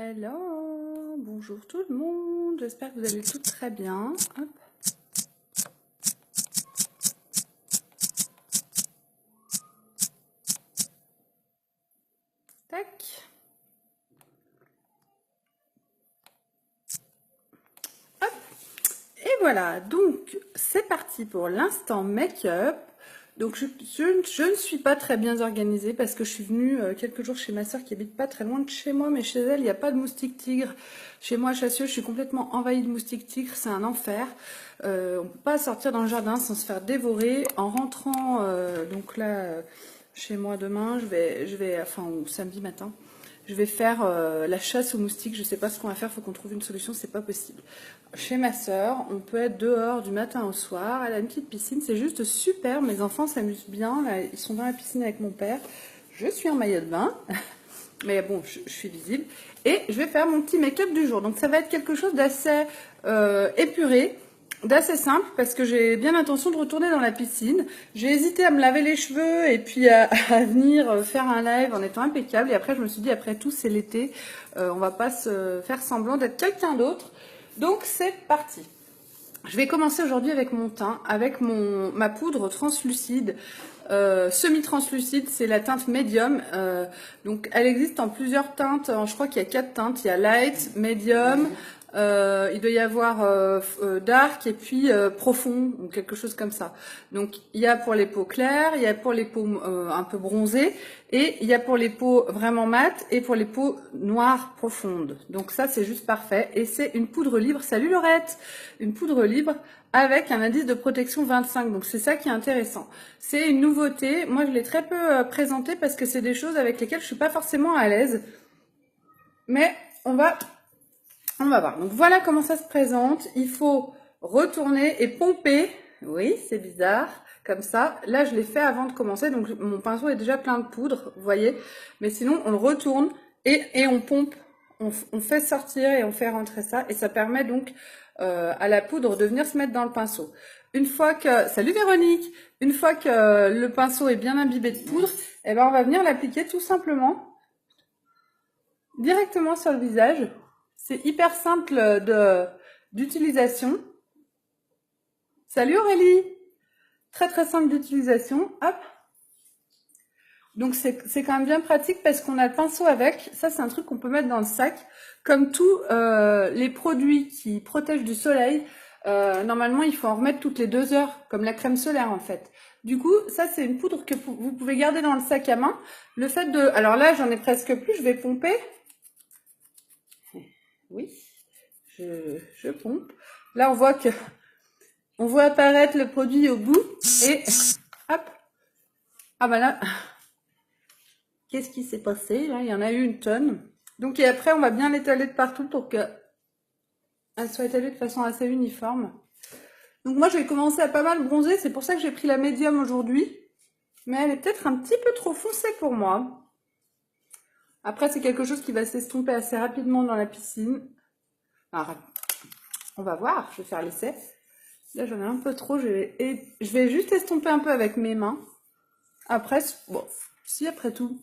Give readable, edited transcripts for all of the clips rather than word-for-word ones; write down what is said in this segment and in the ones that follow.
Hello, bonjour tout le monde, j'espère que vous allez tous très bien. Hop. Tac. Hop. Et voilà, donc c'est parti pour l'instant make-up. Donc je ne suis pas très bien organisée parce que je suis venue quelques jours chez ma soeur qui habite pas très loin de chez moi, mais chez elle il n'y a pas de moustiques tigres. Chez moi à Chassieux, je suis complètement envahie de moustiques tigres, c'est un enfer. On ne peut pas sortir dans le jardin sans se faire dévorer. En rentrant donc là chez moi demain, enfin ou samedi matin, je vais faire la chasse aux moustiques. Je sais pas ce qu'on va faire, faut qu'on trouve une solution, c'est pas possible. Chez ma sœur, on peut être dehors du matin au soir. Elle a une petite piscine, c'est juste super. Mes enfants s'amusent bien. Là, ils sont dans la piscine avec mon père. Je suis en maillot de bain, mais bon, je suis visible. Et je vais faire mon petit make-up du jour. Donc ça va être quelque chose d'assez épuré, d'assez simple, parce que j'ai bien l'intention de retourner dans la piscine. J'ai hésité à me laver les cheveux et puis à venir faire un live en étant impeccable. Et après, je me suis dit, après tout, c'est l'été. On va pas se faire semblant d'être quelqu'un d'autre. Donc c'est parti. Je vais commencer aujourd'hui avec mon teint, avec ma poudre translucide, semi-translucide, c'est la teinte médium. Donc elle existe en plusieurs teintes, je crois qu'il y a 4 teintes, il y a light, medium, il doit y avoir dark et puis profond, ou quelque chose comme ça. Donc il y a pour les peaux claires, il y a pour les peaux un peu bronzées, et il y a pour les peaux vraiment mates et pour les peaux noires profondes. Donc ça c'est juste parfait. Et c'est une poudre libre, salut Laurette, une poudre libre avec un indice de protection 25. Donc c'est ça qui est intéressant. C'est une nouveauté. Moi je l'ai très peu présentée parce que c'est des choses avec lesquelles je suis pas forcément à l'aise. Mais on va voir. Donc voilà comment ça se présente. Il faut retourner et pomper. Oui, c'est bizarre. Comme ça. Là, je l'ai fait avant de commencer. Donc mon pinceau est déjà plein de poudre, vous voyez. Mais sinon, on le retourne et on pompe. On fait sortir et on fait rentrer ça. Et ça permet donc à la poudre de venir se mettre dans le pinceau. Une fois que... Salut Véronique! Une fois que le pinceau est bien imbibé de poudre, eh ben, on va venir l'appliquer tout simplement directement sur le visage. C'est hyper simple d'utilisation. Salut Aurélie! Très très simple d'utilisation. Hop! Donc c'est quand même bien pratique parce qu'on a le pinceau avec. Ça c'est un truc qu'on peut mettre dans le sac. Comme tous les produits qui protègent du soleil, normalement il faut en remettre toutes les 2 heures, comme la crème solaire en fait. Du coup, ça c'est une poudre que vous pouvez garder dans le sac à main. Le fait de... Alors là j'en ai presque plus, je vais pomper. Oui, je pompe. Là on voit que... On voit apparaître le produit au bout et hop. Ah bah là, qu'est-ce qui s'est passé? Là, il y en a eu une tonne. Donc et après, on va bien l'étaler de partout pour qu'elle soit étalée de façon assez uniforme. Donc moi, je vais commencer à pas mal bronzer. C'est pour ça que j'ai pris la médium aujourd'hui. Mais elle est peut-être un petit peu trop foncée pour moi. Après, c'est quelque chose qui va s'estomper assez rapidement dans la piscine. Alors, on va voir, je vais faire l'essai. Là, j'en ai un peu trop. Je vais juste estomper un peu avec mes mains. Après, bon, si après tout.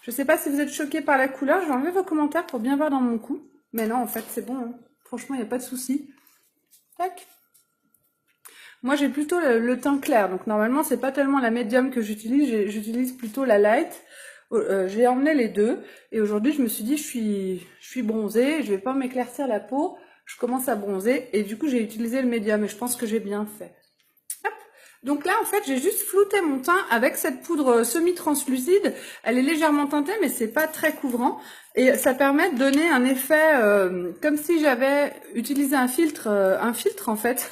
Je sais pas si vous êtes choqués par la couleur. Je vais enlever vos commentaires pour bien voir dans mon cou. Mais non, en fait, c'est bon. Hein. Franchement, il n'y a pas de souci. Tac. Moi, j'ai plutôt le teint clair. Donc, normalement, c'est pas tellement la médium que j'utilise. J'utilise plutôt la light. J'ai emmené les deux. Et aujourd'hui, je me suis dit, je suis bronzée. Je vais pas m'éclaircir la peau. Je commence à bronzer. Et du coup, j'ai utilisé le médium. Et je pense que j'ai bien fait. Donc là, en fait, j'ai juste flouté mon teint avec cette poudre semi-translucide. Elle est légèrement teintée, mais c'est pas très couvrant. Et ça permet de donner un effet comme si j'avais utilisé un filtre en fait,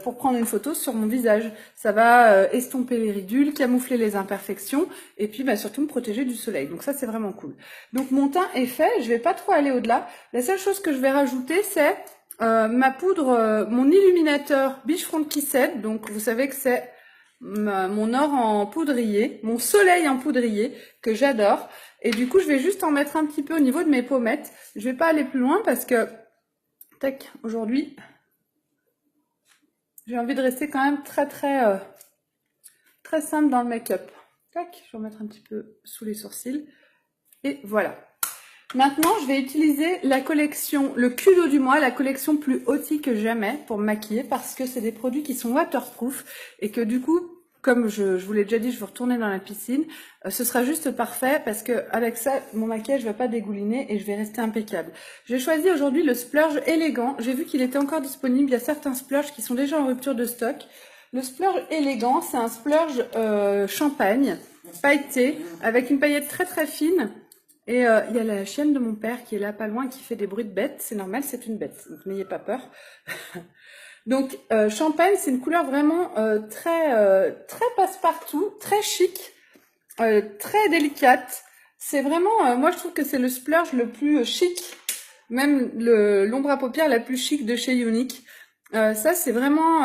pour prendre une photo sur mon visage. Ça va estomper les ridules, camoufler les imperfections, et puis bah, surtout me protéger du soleil. Donc ça, c'est vraiment cool. Donc mon teint est fait. Je vais pas trop aller au-delà. La seule chose que je vais rajouter, c'est... ma poudre, mon illuminateur Beachfront Kissed, donc vous savez que c'est mon or en poudrier, mon soleil en poudrier, que j'adore. Et du coup, je vais juste en mettre un petit peu au niveau de mes pommettes. Je vais pas aller plus loin parce que, tac, aujourd'hui, j'ai envie de rester quand même très très simple dans le make-up. Tac, je vais en mettre un petit peu sous les sourcils. Et voilà. Maintenant, je vais utiliser la collection, le Cudo du mois, la collection plus hautie que jamais pour me maquiller parce que c'est des produits qui sont waterproof et que du coup, comme je vous l'ai déjà dit, je vais retourner dans la piscine. Ce sera juste parfait parce que avec ça, mon maquillage ne va pas dégouliner et je vais rester impeccable. J'ai choisi aujourd'hui le splurge élégant. J'ai vu qu'il était encore disponible. Il y a certains splurges qui sont déjà en rupture de stock. Le splurge élégant, c'est un splurge champagne pailleté avec une paillette très très fine. Et il y a la chienne de mon père qui est là pas loin qui fait des bruits de bête. C'est normal, c'est une bête, donc n'ayez pas peur. Donc champagne, c'est une couleur vraiment très passe-partout, très chic, très délicate. C'est vraiment, moi je trouve que c'est le splurge le plus chic, même l'ombre à paupières la plus chic de chez Unique. Ça c'est vraiment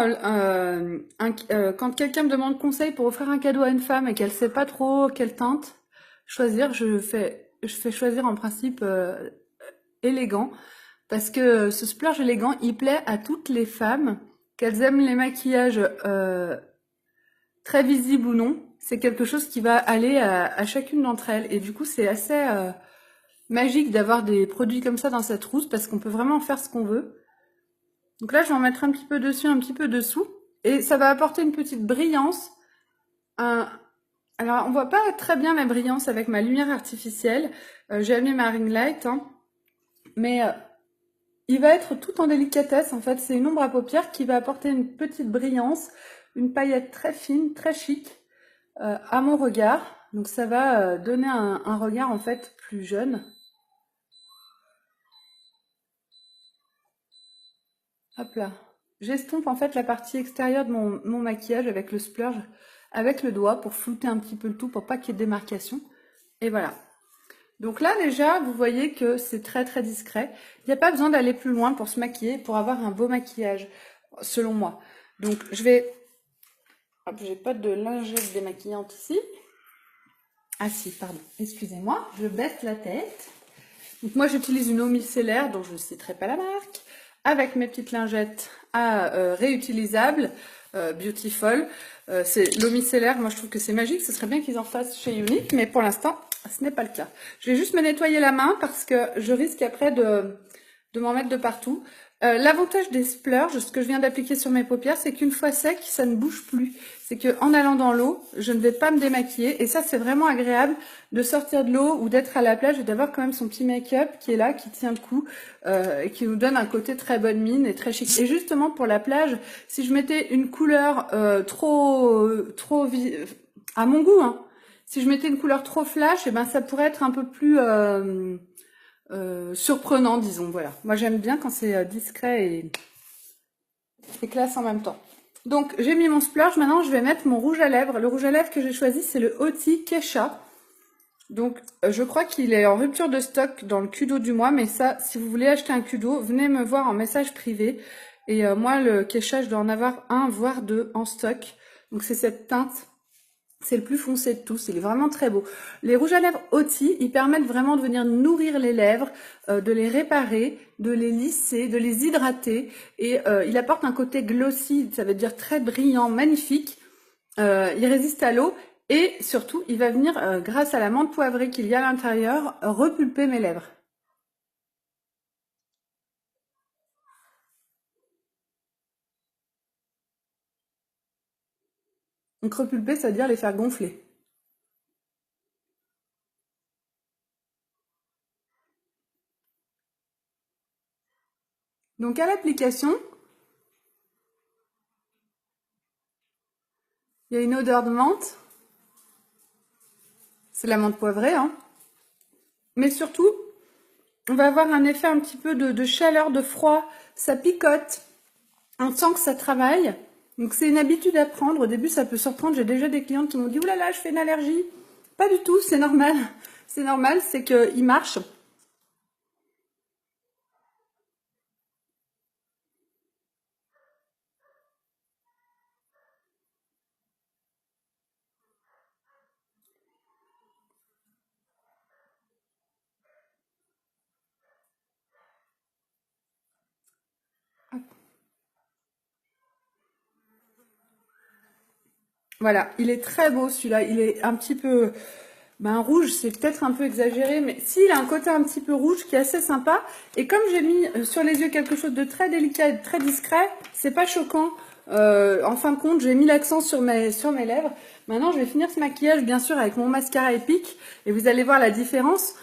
quand quelqu'un me demande conseil pour offrir un cadeau à une femme et qu'elle sait pas trop quelle teinte choisir, je fais choisir en principe élégant. Parce que ce splurge élégant, il plaît à toutes les femmes, qu'elles aiment les maquillages très visibles ou non. C'est quelque chose qui va aller à chacune d'entre elles. Et du coup, c'est assez magique d'avoir des produits comme ça dans sa trousse parce qu'on peut vraiment faire ce qu'on veut. Donc là, je vais en mettre un petit peu dessus, un petit peu dessous. Et ça va apporter une petite brillance. Alors, on voit pas très bien la brillance avec ma lumière artificielle. J'ai amené ma ring light, hein. Mais il va être tout en délicatesse, en fait. C'est une ombre à paupières qui va apporter une petite brillance, une paillette très fine, très chic à mon regard. Donc ça va donner un regard, en fait, plus jeune. Hop là. J'estompe, en fait, la partie extérieure de mon maquillage avec le splurge, avec le doigt, pour flouter un petit peu le tout, pour pas qu'il y ait de démarcation. Et voilà. Donc là, déjà, vous voyez que c'est très, très discret. Il n'y a pas besoin d'aller plus loin pour se maquiller, pour avoir un beau maquillage, selon moi. Donc, je vais... Hop, j'ai pas de lingette démaquillante ici. Ah si, pardon, excusez-moi. Je baisse la tête. Donc moi, j'utilise une eau micellaire, dont je ne citerai pas la marque, avec mes petites lingettes réutilisables, Beautiful. C'est l'eau micellaire, moi je trouve que c'est magique. Ce serait bien qu'ils en fassent chez Unique, mais pour l'instant, ce n'est pas le cas. Je vais juste me nettoyer la main parce que je risque après de m'en mettre de partout. L'avantage des splurges, ce que je viens d'appliquer sur mes paupières, c'est qu'une fois sec, ça ne bouge plus. C'est qu'en allant dans l'eau, je ne vais pas me démaquiller. Et ça, c'est vraiment agréable de sortir de l'eau ou d'être à la plage et d'avoir quand même son petit make-up qui est là, qui tient le coup et qui nous donne un côté très bonne mine et très chic. Et justement, pour la plage, si je mettais une couleur à mon goût, hein, si je mettais une couleur trop flash, et ben ça pourrait être un peu plus... surprenant, disons, voilà. Moi, j'aime bien quand c'est discret et classe en même temps. Donc, j'ai mis mon splurge. Maintenant, je vais mettre mon rouge à lèvres. Le rouge à lèvres que j'ai choisi, c'est le Hoti Kesha. Donc, je crois qu'il est en rupture de stock dans le Cudo du mois. Mais ça, si vous voulez acheter un Cudo, venez me voir en message privé. Et moi, le Kesha, je dois en avoir un, voire deux en stock. Donc, c'est cette teinte. C'est le plus foncé de tous, il est vraiment très beau. Les rouges à lèvres Hoti, ils permettent vraiment de venir nourrir les lèvres, de les réparer, de les lisser, de les hydrater. Et il apporte un côté glossy, ça veut dire très brillant, magnifique. Il résiste à l'eau et surtout, il va venir, grâce à la menthe poivrée qu'il y a à l'intérieur, repulper mes lèvres. Donc repulper, ça veut dire les faire gonfler. Donc à l'application, il y a une odeur de menthe. C'est la menthe poivrée, hein. Mais surtout, on va avoir un effet un petit peu de chaleur, de froid, ça picote, on sent que ça travaille. Donc c'est une habitude à prendre. Au début, ça peut surprendre. J'ai déjà des clientes qui m'ont dit « Ouh là là, je fais une allergie ». Pas du tout, c'est normal. C'est normal, c'est qu'il marche. Voilà, il est très beau celui-là. Il est un petit peu Ben rouge, c'est peut-être un peu exagéré, mais si, il a un côté un petit peu rouge qui est assez sympa. Et comme j'ai mis sur les yeux quelque chose de très délicat et de très discret, c'est pas choquant. En fin de compte, j'ai mis l'accent sur mes lèvres. Maintenant, je vais finir ce maquillage, bien sûr, avec mon mascara Epic. Et vous allez voir la différence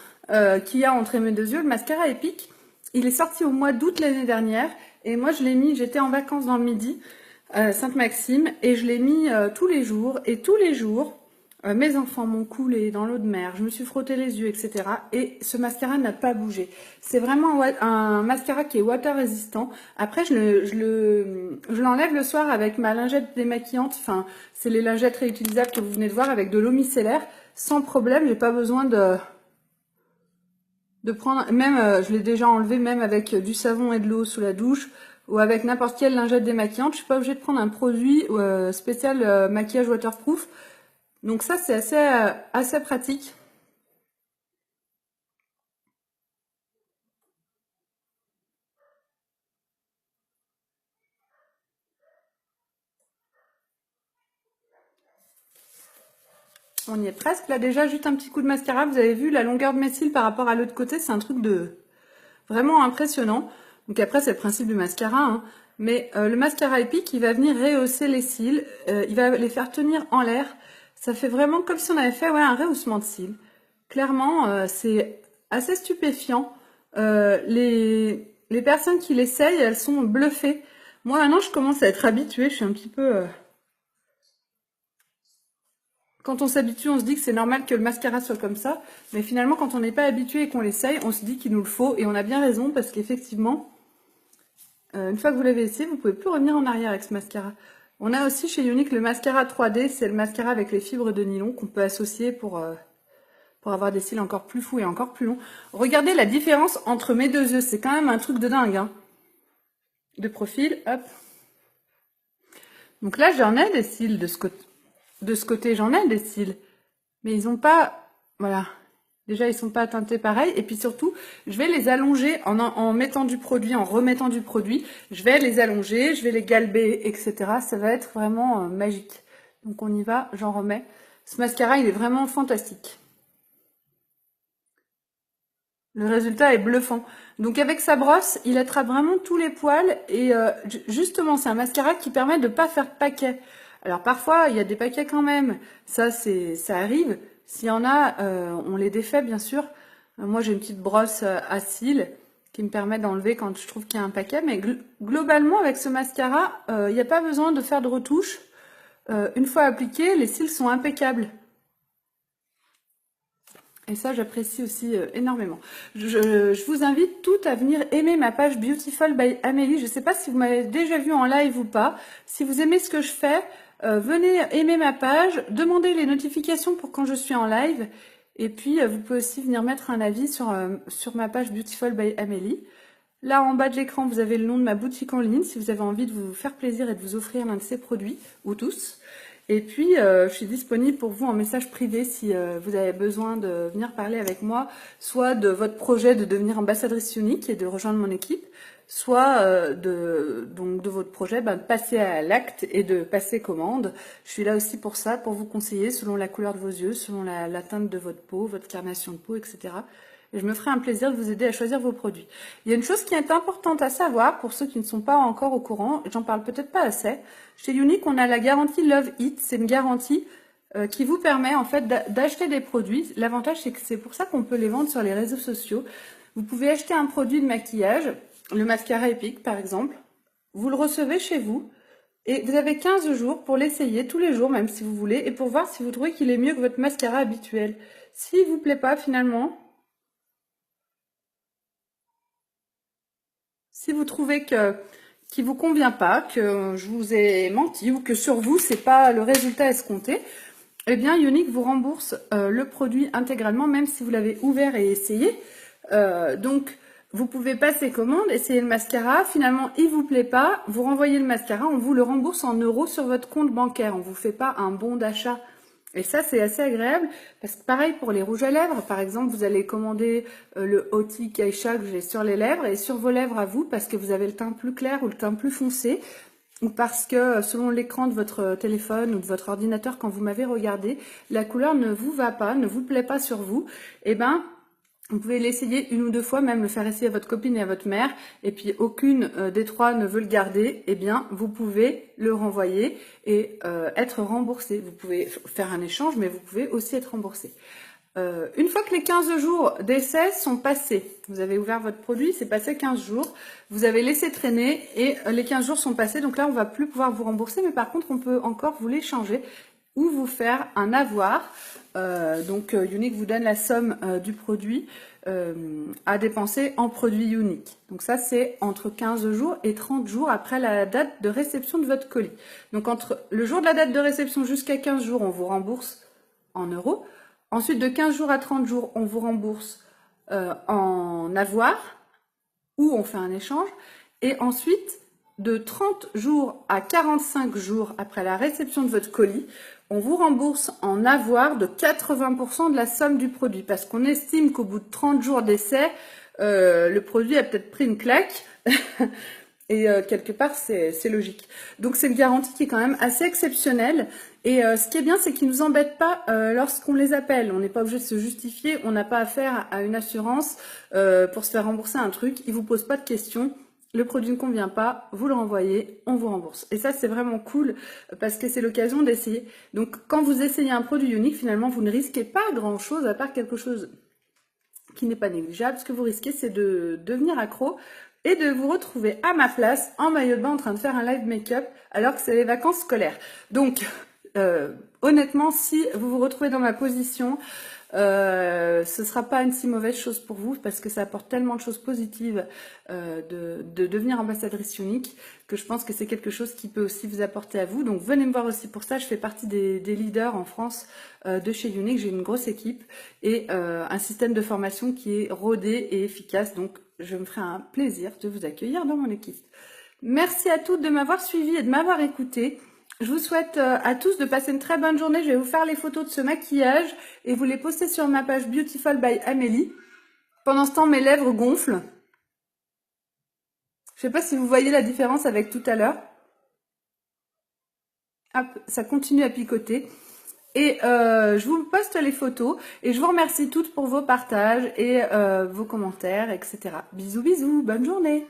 qu'il y a entre mes deux yeux. Le mascara Epic, il est sorti au mois d'août l'année dernière. Et moi, je l'ai mis, j'étais en vacances dans le Midi, Sainte-Maxime, et je l'ai mis tous les jours. Et tous les jours... mes enfants m'ont coulé dans l'eau de mer, je me suis frotté les yeux, etc. Et ce mascara n'a pas bougé. C'est vraiment un mascara qui est water résistant. Après, je l'enlève le soir avec ma lingette démaquillante. Enfin, c'est les lingettes réutilisables que vous venez de voir avec de l'eau micellaire. Sans problème, j'ai pas besoin de prendre... Même, je l'ai déjà enlevé même avec du savon et de l'eau sous la douche ou avec n'importe quelle lingette démaquillante. Je suis pas obligée de prendre un produit spécial maquillage waterproof. Donc ça, c'est assez pratique. On y est presque. Là, déjà, juste un petit coup de mascara. Vous avez vu la longueur de mes cils par rapport à l'autre côté. C'est un truc de vraiment impressionnant. Donc après, c'est le principe du mascara, hein. Mais le mascara Epic, il va venir rehausser les cils. Il va les faire tenir en l'air. Ça fait vraiment comme si on avait fait un rehaussement de cils. Clairement, c'est assez stupéfiant. Les personnes qui l'essayent, elles sont bluffées. Moi, maintenant, je commence à être habituée. Je suis un petit peu... Quand on s'habitue, on se dit que c'est normal que le mascara soit comme ça. Mais finalement, quand on n'est pas habitué et qu'on l'essaye, on se dit qu'il nous le faut. Et on a bien raison parce qu'effectivement, une fois que vous l'avez essayé, vous ne pouvez plus revenir en arrière avec ce mascara. On a aussi chez Younique le mascara 3D. C'est le mascara avec les fibres de nylon qu'on peut associer pour avoir des cils encore plus fous et encore plus longs. Regardez la différence entre mes deux yeux. C'est quand même un truc de dingue, hein. De profil, hop. Donc là, j'en ai des cils de ce côté. De ce côté, j'en ai des cils. Mais ils n'ont pas... Voilà. Déjà, ils sont pas teintés pareil. Et puis surtout, je vais les allonger en mettant du produit, en remettant du produit. Je vais les allonger, je vais les galber, etc. Ça va être vraiment magique. Donc on y va, j'en remets. Ce mascara, il est vraiment fantastique. Le résultat est bluffant. Donc avec sa brosse, il attrape vraiment tous les poils. Et justement, c'est un mascara qui permet de ne pas faire de paquets. Alors parfois, il y a des paquets quand même. Ça arrive. S'il y en a, on les défait bien sûr. Moi, j'ai une petite brosse à cils qui me permet d'enlever quand je trouve qu'il y a un paquet. Mais globalement, avec ce mascara, il n'y a pas besoin de faire de retouches. Une fois appliqué, les cils sont impeccables. Et ça, j'apprécie aussi énormément. Je vous invite toutes à venir aimer ma page Beautiful by Amélie. Je ne sais pas si vous m'avez déjà vu en live ou pas. Si vous aimez ce que je fais, venez aimer ma page, demandez les notifications pour quand je suis en live. Et puis, vous pouvez aussi venir mettre un avis sur ma page Beautiful by Amélie. Là, en bas de l'écran, vous avez le nom de ma boutique en ligne si vous avez envie de vous faire plaisir et de vous offrir l'un de ces produits, ou tous. Et puis, je suis disponible pour vous en message privé si vous avez besoin de venir parler avec moi, soit de votre projet de devenir ambassadrice Younique et de rejoindre mon équipe, soit de votre projet de passer à l'acte et de passer commande. Je suis là aussi pour ça, pour vous conseiller selon la couleur de vos yeux, selon la teinte de votre peau, votre carnation de peau, etc. Et je me ferai un plaisir de vous aider à choisir vos produits. Il y a une chose qui est importante à savoir pour ceux qui ne sont pas encore au courant, et j'en parle peut-être pas assez. Chez Younique, on a la garantie Love It. C'est une garantie qui vous permet en fait d'acheter des produits. L'avantage, c'est que c'est pour ça qu'on peut les vendre sur les réseaux sociaux. Vous pouvez acheter un produit de maquillage, le mascara Epic par exemple. Vous le recevez chez vous et vous avez 15 jours pour l'essayer tous les jours, même si vous voulez, et pour voir si vous trouvez qu'il est mieux que votre mascara habituel. S'il vous plaît pas finalement, si vous trouvez qu'il vous convient pas, que je vous ai menti ou que sur vous c'est pas le résultat escompté, eh bien Younique vous rembourse le produit intégralement, même si vous l'avez ouvert et essayé. Donc vous pouvez passer commande, essayer le mascara, finalement il vous plaît pas, vous renvoyez le mascara, on vous le rembourse en euros sur votre compte bancaire, on vous fait pas un bon d'achat. Et ça, c'est assez agréable, parce que pareil pour les rouges à lèvres, par exemple, vous allez commander le Oti Keisha que j'ai sur les lèvres, et sur vos lèvres à vous, parce que vous avez le teint plus clair ou le teint plus foncé, ou parce que selon l'écran de votre téléphone ou de votre ordinateur, quand vous m'avez regardé, la couleur ne vous va pas, ne vous plaît pas sur vous, eh ben, vous pouvez l'essayer une ou deux fois, même le faire essayer à votre copine et à votre mère, et puis aucune des trois ne veut le garder, eh bien, vous pouvez le renvoyer et être remboursé. Vous pouvez faire un échange, mais vous pouvez aussi être remboursé. Une fois que les 15 jours d'essai sont passés, vous avez ouvert votre produit, c'est passé 15 jours, vous avez laissé traîner et les 15 jours sont passés, donc là on va plus pouvoir vous rembourser, mais par contre on peut encore vous l'échanger ou vous faire un avoir. Donc Younique vous donne la somme du produit à dépenser en produit Younique. Donc ça c'est entre 15 jours et 30 jours après la date de réception de votre colis. Donc entre le jour de la date de réception jusqu'à 15 jours, on vous rembourse en euros. Ensuite, de 15 jours à 30 jours, on vous rembourse en avoir ou on fait un échange. Et ensuite, de 30 jours à 45 jours après la réception de votre colis, on vous rembourse en avoir de 80% de la somme du produit. Parce qu'on estime qu'au bout de 30 jours d'essai, le produit a peut-être pris une claque. Et quelque part, c'est logique. Donc, c'est une garantie qui est quand même assez exceptionnelle. Et ce qui est bien, c'est qu'ils ne nous embêtent pas lorsqu'on les appelle. On n'est pas obligé de se justifier. On n'a pas affaire à une assurance pour se faire rembourser un truc. Ils ne vous posent pas de questions. Le produit ne convient pas, vous le renvoyez, on vous rembourse. Et ça, c'est vraiment cool parce que c'est l'occasion d'essayer. Donc, quand vous essayez un produit unique, finalement, vous ne risquez pas grand-chose à part quelque chose qui n'est pas négligeable. Ce que vous risquez, c'est de devenir accro et de vous retrouver à ma place en maillot de bain en train de faire un live make-up alors que c'est les vacances scolaires. Donc, honnêtement, si vous vous retrouvez dans ma position, ce ne sera pas une si mauvaise chose pour vous parce que ça apporte tellement de choses positives de devenir ambassadrice Younique que je pense que c'est quelque chose qui peut aussi vous apporter à vous. Donc venez me voir aussi pour ça, je fais partie des leaders en France de chez Younique, j'ai une grosse équipe et un système de formation qui est rodé et efficace, donc je me ferai un plaisir de vous accueillir dans mon équipe. Merci à toutes de m'avoir suivi et de m'avoir écouté. Je vous souhaite à tous de passer une très bonne journée. Je vais vous faire les photos de ce maquillage et vous les poster sur ma page Beautiful by Amélie. Pendant ce temps, mes lèvres gonflent. Je sais pas si vous voyez la différence avec tout à l'heure. Hop, ça continue à picoter. Et je vous poste les photos et je vous remercie toutes pour vos partages et vos commentaires, etc. Bisous, bisous, bonne journée.